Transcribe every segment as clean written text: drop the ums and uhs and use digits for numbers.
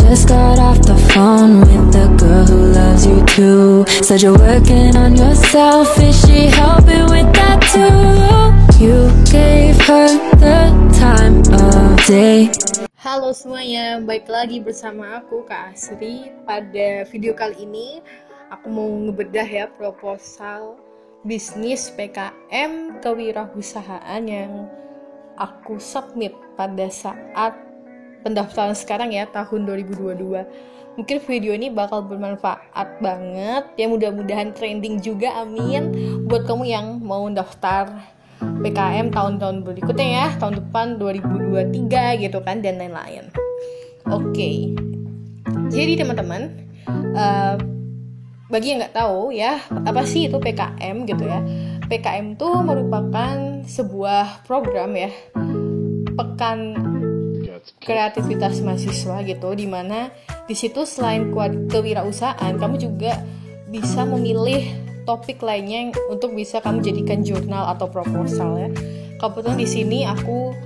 just got off the phone with the girl who loves you too. Said you're working on yourself, is she helping with that too? You gave her the time of day. Halo semuanya, baik lagi bersama aku Kak Asri. Pada video kali ini aku mau ngebedah ya proposal bisnis PKM kewirausahaan yang aku submit pada saat pendaftaran sekarang ya, tahun 2022. Mungkin video ini bakal bermanfaat banget ya, mudah-mudahan trending juga, amin, buat kamu yang mau daftar PKM tahun-tahun berikutnya ya, tahun depan 2023 gitu kan, dan lain-lain. Oke. Jadi teman-teman, bagi yang nggak tahu ya, apa sih itu PKM gitu ya. PKM itu merupakan sebuah program ya, pekan kreativitas mahasiswa gitu, dimana di situ selain kewirausahaan, kamu juga bisa memilih topik lainnya untuk bisa kamu jadikan jurnal atau proposal ya. Kebetulan di sini aku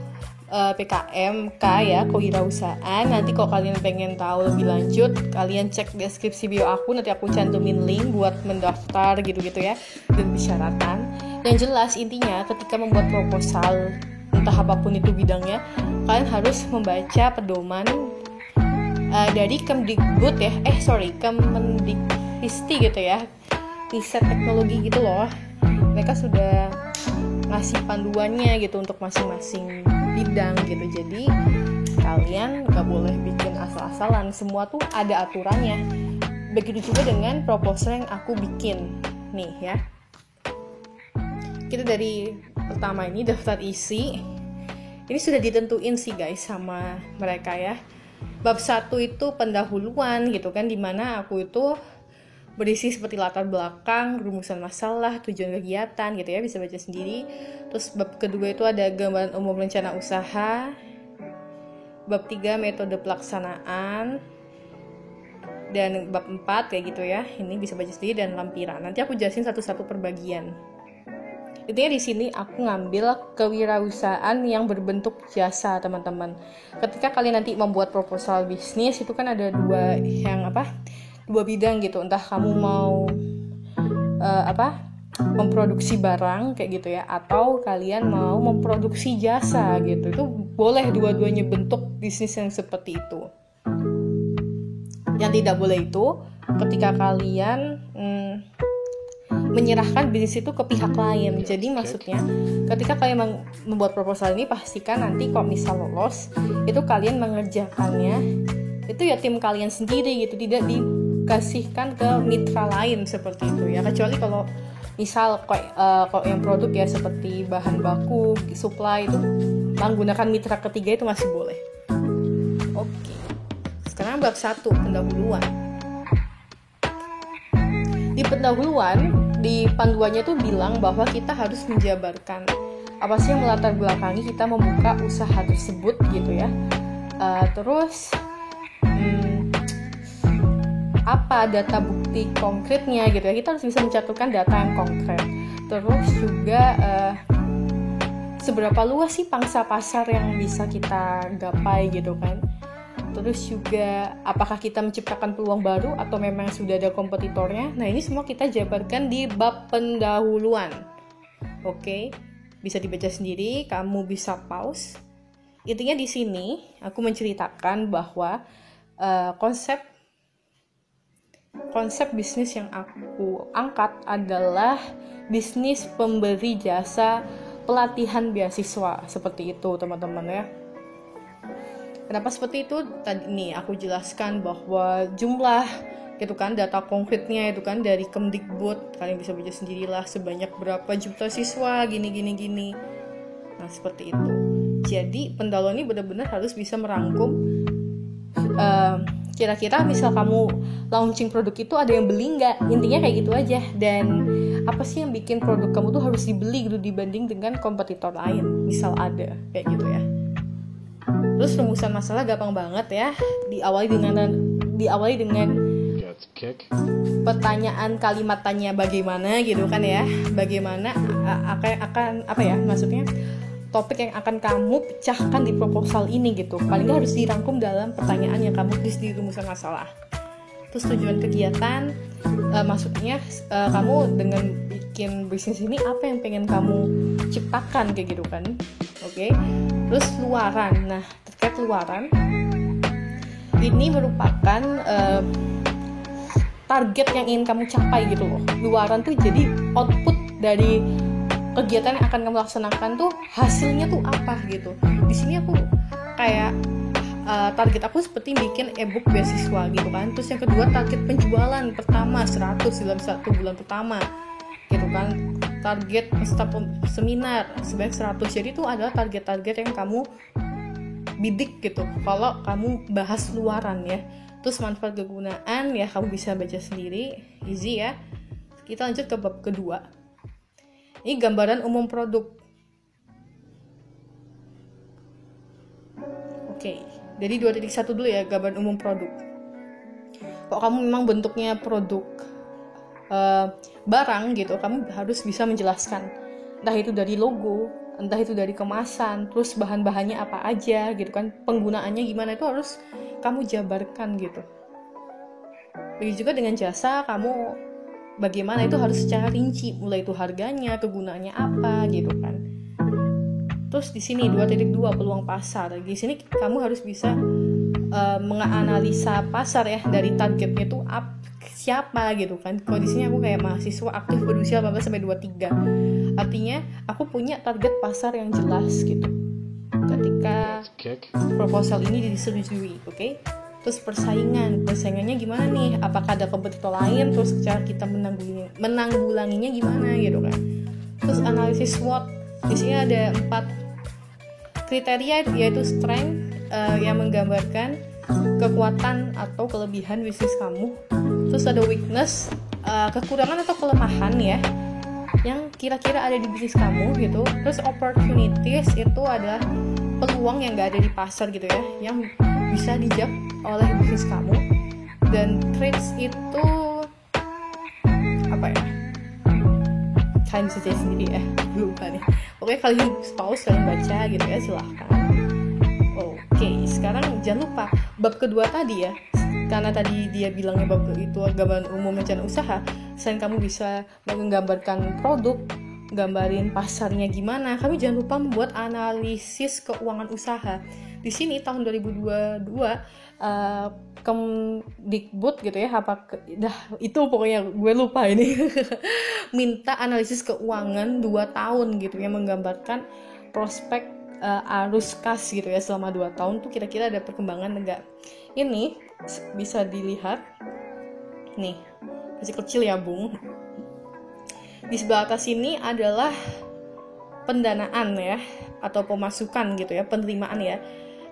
PKMK ya, kewirausahaan. Nanti kalau kalian pengen tahu lebih lanjut, kalian cek deskripsi bio aku, nanti aku cantumin link buat mendaftar gitu-gitu ya, dan persyaratan. Yang jelas intinya ketika membuat proposal, entah apapun itu bidangnya, kalian harus membaca pedoman dari Kemdikbud ya, Kemendikristi gitu ya, riset teknologi gitu loh. Mereka sudah ngasih panduannya gitu untuk masing-masing bidang gitu. Jadi kalian gak boleh bikin asal-asalan, semua tuh ada aturannya. Begitu juga dengan proposal yang aku bikin nih ya. Kita dari pertama ini daftar isi, ini sudah ditentuin sih guys sama mereka ya. Bab 1 itu pendahuluan gitu kan, dimana aku itu berisi seperti latar belakang, rumusan masalah, tujuan kegiatan gitu ya, bisa baca sendiri. Terus bab kedua itu ada gambaran umum rencana usaha. Bab 3 metode pelaksanaan. Dan bab 4 kayak gitu ya, ini bisa baca sendiri, dan lampiran. Nanti aku jelasin satu-satu per bagian. Intinya di sini aku ngambil kewirausahaan yang berbentuk jasa, teman-teman. Ketika kalian nanti membuat proposal bisnis, itu kan ada dua bidang gitu. Entah kamu mau memproduksi barang kayak gitu ya, atau kalian mau memproduksi jasa gitu. Itu boleh dua-duanya bentuk bisnis yang seperti itu. Yang tidak boleh itu ketika kalian menyerahkan bisnis itu ke pihak lain. Jadi maksudnya ketika kalian membuat proposal ini, pastikan nanti kalau misal lolos, itu kalian mengerjakannya itu ya tim kalian sendiri gitu, tidak dikasihkan ke mitra lain seperti itu ya. Kecuali kalau misal kalau yang produk ya seperti bahan baku, supply, itu menggunakan mitra ketiga itu masih boleh. Oke. Sekarang bab 1, pendahuluan. Di pendahuluan, di panduannya tuh bilang bahwa kita harus menjabarkan apa sih yang melatar belakangi kita membuka usaha tersebut gitu ya. Terus apa data bukti konkretnya gitu ya, kita harus bisa mencantumkan data yang konkret. Terus juga seberapa luas sih pangsa pasar yang bisa kita gapai gitu kan. Terus juga apakah kita menciptakan peluang baru atau memang sudah ada kompetitornya. Nah ini semua kita jabarkan di bab pendahuluan. Oke, bisa dibaca sendiri, kamu bisa pause. Intinya di sini aku menceritakan bahwa konsep bisnis yang aku angkat adalah bisnis pemberi jasa pelatihan beasiswa, seperti itu teman-teman ya. Kenapa seperti itu? Tadi nih aku jelaskan bahwa jumlah gitu kan, data konkretnya itu kan dari Kemdikbud, kalian bisa baca sendirilah, sebanyak berapa juta siswa gini. Nah seperti itu. Jadi pendahuluan ini benar-benar harus bisa merangkum kira-kira misal kamu launching produk itu ada yang beli nggak, intinya kayak gitu aja. Dan apa sih yang bikin produk kamu tuh harus dibeli gitu dibanding dengan kompetitor lain, misal ada kayak gitu ya. Terus rumusan masalah gampang banget ya, diawali dengan pertanyaan kalimat tanya bagaimana gitu kan ya, bagaimana akan apa ya, maksudnya topik yang akan kamu pecahkan di proposal ini gitu. Paling nggak harus dirangkum dalam pertanyaan yang kamu tulis di rumusan masalah. Terus tujuan kegiatan, maksudnya kamu dengan bikin bisnis ini apa yang pengen kamu ciptakan kayak gitu kan. Oke. Terus luaran. Nah, terkait luaran, ini merupakan target yang ingin kamu capai gitu loh. Luaran tuh jadi output dari kegiatan yang akan kamu laksanakan tuh, hasilnya tuh apa gitu. Di sini aku kayak target aku seperti bikin ebook beasiswa gitu kan. Terus yang kedua target penjualan pertama 100 dalam 1 bulan pertama gitu kan. Target peserta seminar sebanyak 100. Jadi itu adalah target-target yang kamu bidik gitu kalau kamu bahas luaran ya. Terus manfaat kegunaan ya kamu bisa baca sendiri, easy ya. Kita lanjut ke bab kedua. Ini gambaran umum produk. Oke, jadi 2.1 dulu ya, gambaran umum produk. Kalau kamu memang bentuknya produk barang gitu, kamu harus bisa menjelaskan. Entah itu dari logo, entah itu dari kemasan, terus bahan-bahannya apa aja gitu kan, penggunaannya gimana, itu harus kamu jabarkan gitu. Begitu juga dengan jasa, kamu bagaimana itu harus secara rinci, mulai itu harganya, kegunaannya apa gitu kan. Terus di sini 2.2 peluang pasar. Di sini kamu harus bisa menganalisa pasar ya, dari targetnya itu siapa gitu kan. Kalau di sini aku kayak mahasiswa aktif berusia 18 sampai 23. Artinya aku punya target pasar yang jelas gitu ketika proposal ini disetujui, oke? Terus persaingannya gimana nih? Apakah ada kompetitor lain? Terus cara kita menanggulanginya gimana gitu kan? Terus analisis SWOT. Di sini ada 4 kriteria, yaitu strength yang menggambarkan kekuatan atau kelebihan bisnis kamu. Terus ada weakness, kekurangan atau kelemahan ya, yang kira-kira ada di bisnis kamu gitu. Terus opportunities itu adalah peluang yang gak ada di pasar gitu ya, yang bisa dijawab oleh bisnis kamu. Dan traits itu apa ya? Kalian bisa cari sendiri ya, lupa nih. Oke, kalian pause, kalian baca gitu ya, silahkan. Oke, sekarang jangan lupa bab kedua tadi ya, karena tadi dia bilangnya bab itu gambaran umum rencana usaha. Selain kamu bisa menggambarkan produk, gambarin pasarnya gimana, kamu jangan lupa membuat analisis keuangan usaha. Di sini tahun 2022 Kemdikbud gitu ya, itu pokoknya gue lupa ini minta analisis keuangan 2 tahun gitu yang menggambarkan prospek arus kas gitu ya selama 2 tahun tuh kira-kira ada perkembangan enggak. Ini bisa dilihat nih, masih kecil ya Bung. Di sebelah atas ini adalah pendanaan ya, atau pemasukan gitu ya, penerimaan ya.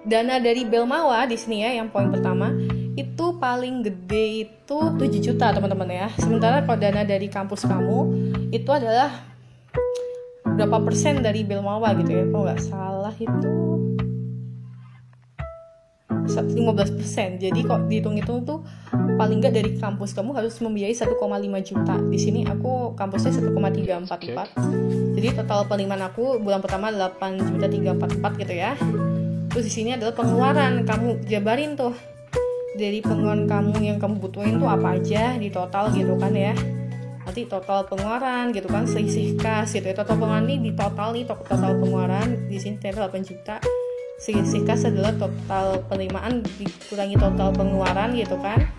Dana dari Belmawa di sini ya, yang poin pertama itu paling gede itu 7 juta teman-teman ya. Sementara kalau dana dari kampus kamu itu adalah berapa persen dari Belmawa gitu ya, kalau nggak salah itu 15%. Jadi kok dihitung-hitung tuh paling nggak dari kampus kamu harus membiayai 1,5 juta. Di sini aku kampusnya 1,344. Jadi total penerimaan aku bulan pertama 8.344 gitu ya. Terus di sini adalah pengeluaran, kamu jabarin tuh dari pengeluaran kamu yang kamu butuhin tuh apa aja di total gitu kan ya. Nanti total pengeluaran gitu kan, selisih kas gitu ya. Total pengeluaran ini di total nih, total pengeluaran di sini ternyata 8 juta. Selisih kas adalah total penerimaan dikurangi total pengeluaran gitu kan.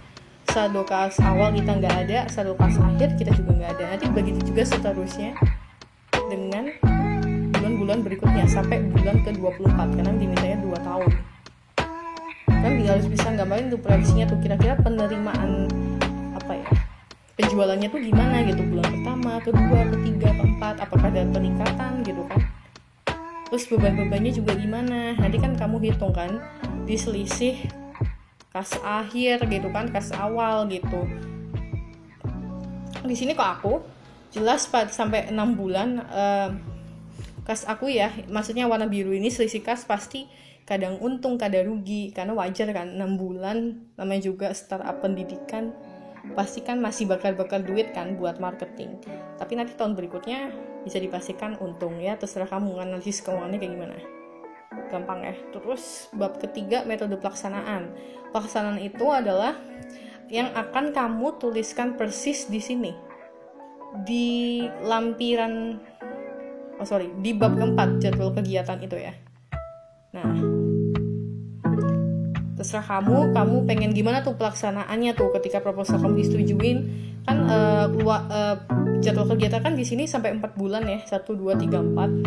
Saldo kas awal kita nggak ada, saldo kas akhir kita juga nggak ada. Nanti begitu juga seterusnya dengan bulan-bulan berikutnya sampai bulan ke-24 karena dimintanya 2 tahun. Kan harus bisa gambarin tuh proyeksinya tuh kira-kira penerimaan apa ya, penjualannya tuh gimana gitu, bulan pertama, kedua, ketiga, keempat, apakah ada peningkatan gitu kan. Terus beban-bebannya juga gimana, nanti kan kamu hitung kan di selisih kas akhir gitu kan, kas awal gitu. Di sini kok aku jelas sampai 6 bulan kas aku ya, maksudnya warna biru ini selisih kas pasti kadang untung kadang rugi, karena wajar kan 6 bulan namanya juga startup pendidikan, pasti kan masih bakal duit kan buat marketing. Tapi nanti tahun berikutnya bisa dipastikan untung ya, terserah kamu analisis keuangannya kayak gimana. Gampang ya. Terus bab ketiga, metode pelaksanaan. Pelaksanaan itu adalah yang akan kamu tuliskan persis di sini. Di di bab keempat, jadwal kegiatan itu ya. Nah, terserah kamu pengen gimana tuh pelaksanaannya tuh ketika proposal kamu disetujuin kan. Jadwal kegiatan kan di sini sampai 4 bulan ya, 1, 2, 3, 4.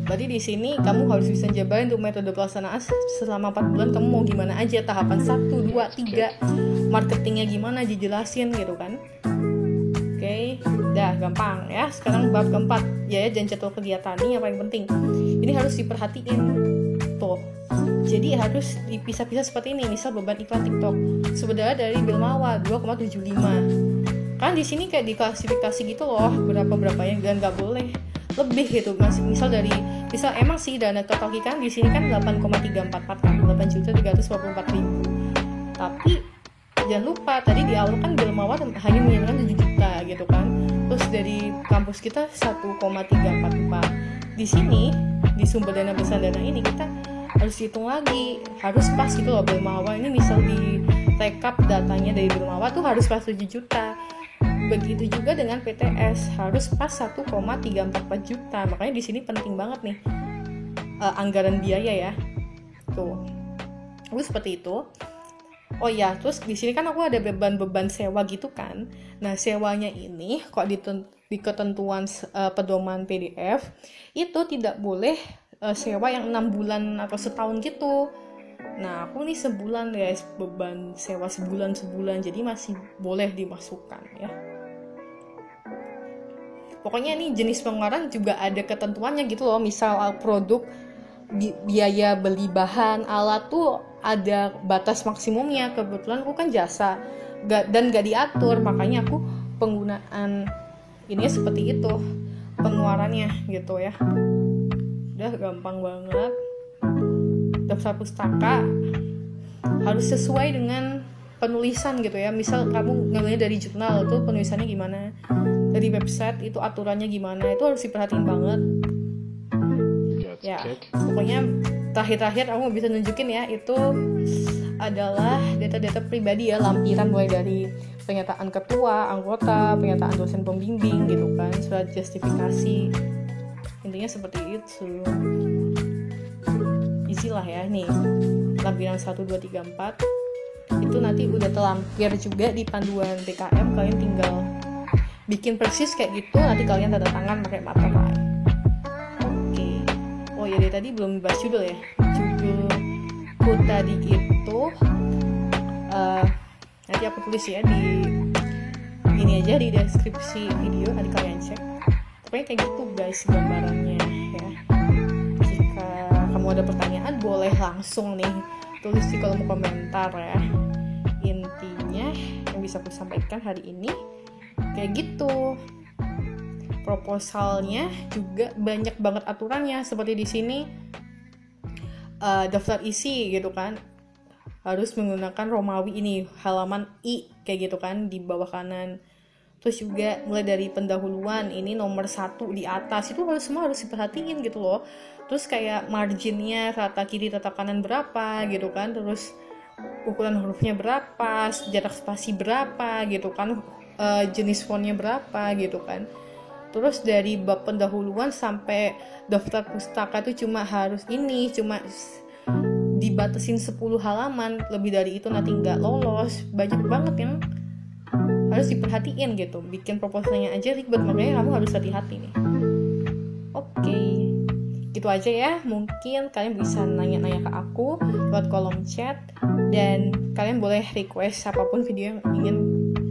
Berarti di sini kamu harus bisa jabarin tuh metode pelaksanaan selama 4 bulan kamu mau gimana aja, tahapan 1, 2, 3, marketingnya gimana dijelasin gitu kan. Oke, dah gampang ya. Sekarang bab keempat ya, dan jadwal kegiatan ini yang paling penting. Ini harus diperhatiin tuh. Jadi harus dipisah-pisah seperti ini. Misal beban iklan TikTok sebenarnya dari Bilmawa 2,75. Kan di sini kayak diklasifikasi gitu loh, berapa-berapanya, dan nggak boleh lebih gitu. Misal emang sih dana total kan di sini kan 8,344 kan, 8.354.000. Tapi jangan lupa tadi di awal kan Bilmawa hanya menyediakan 7 juta gitu kan. Terus dari kampus kita 1,344. Di sini di sumber dana besar dana ini kita harus hitung lagi, harus pas gitu loh. Bilmawa ini misal di rekap datanya dari Bilmawa tuh harus pas 7 juta. Begitu juga dengan PTS harus pas 1,344 juta. Makanya di sini penting banget nih anggaran biaya ya. Tuh. Terus seperti itu. Oh ya, terus di sini kan aku ada beban sewa gitu kan. Nah, sewanya ini kok di ketentuan pedoman PDF itu tidak boleh sewa yang 6 bulan atau setahun gitu. Nah, aku nih sebulan guys, beban sewa sebulan, jadi masih boleh dimasukkan ya. Pokoknya nih jenis pengeluaran juga ada ketentuannya gitu loh. Misal produk, biaya beli bahan, alat tuh ada batas maksimumnya. Kebetulan aku kan jasa dan gak diatur, makanya aku penggunaan ini seperti itu pengeluarannya gitu ya. Udah gampang banget. Daftar pustaka harus sesuai dengan penulisan gitu ya. Misal kamu ngambilnya dari jurnal tuh penulisannya gimana, dari website itu aturannya gimana, itu harus diperhatiin banget ya. Pokoknya terakhir aku bisa nunjukin ya, itu adalah data-data pribadi ya, lampiran mulai dari pernyataan ketua, anggota, pernyataan dosen pembimbing gitu kan, surat justifikasi, intinya seperti itu. Easy lah ya nih, lampiran 1, 2, 3, 4 itu nanti udah terlampir juga di panduan DKM. Kalian tinggal bikin persis kayak gitu, nanti kalian tanda tangan pakai materai. Oke. Oh ya, dari tadi belum bahas judul ya. Judulku tadi itu nanti aku tulis ya di ini aja di deskripsi video, nanti kalian cek. Pokoknya kayak gitu guys gambarannya ya. Jika kamu ada pertanyaan boleh langsung nih tulis di kolom komentar ya. Intinya yang bisa aku sampaikan hari ini kayak gitu. Proposalnya juga banyak banget aturannya, seperti di sini daftar isi gitu kan, harus menggunakan Romawi ini, halaman I kayak gitu kan di bawah kanan. Terus juga mulai dari pendahuluan ini nomor 1 di atas itu semua harus diperhatiin gitu loh. Terus kayak marginnya rata kiri rata kanan berapa gitu kan, terus ukuran hurufnya berapa, jarak spasi berapa gitu kan, jenis fontnya berapa gitu kan. Terus dari bab pendahuluan sampai daftar pustaka itu cuma dibatasin 10 halaman, lebih dari itu nanti nggak lolos. Banyak banget yang harus diperhatiin gitu. Bikin proposalnya aja ribet, makanya kamu harus hati-hati nih. Oke, gitu aja ya. Mungkin kalian bisa nanya-nanya ke aku lewat kolom chat, dan kalian boleh request apapun video yang ingin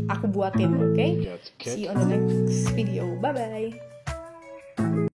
aku buatin. Oke? See you on the next video. Bye bye.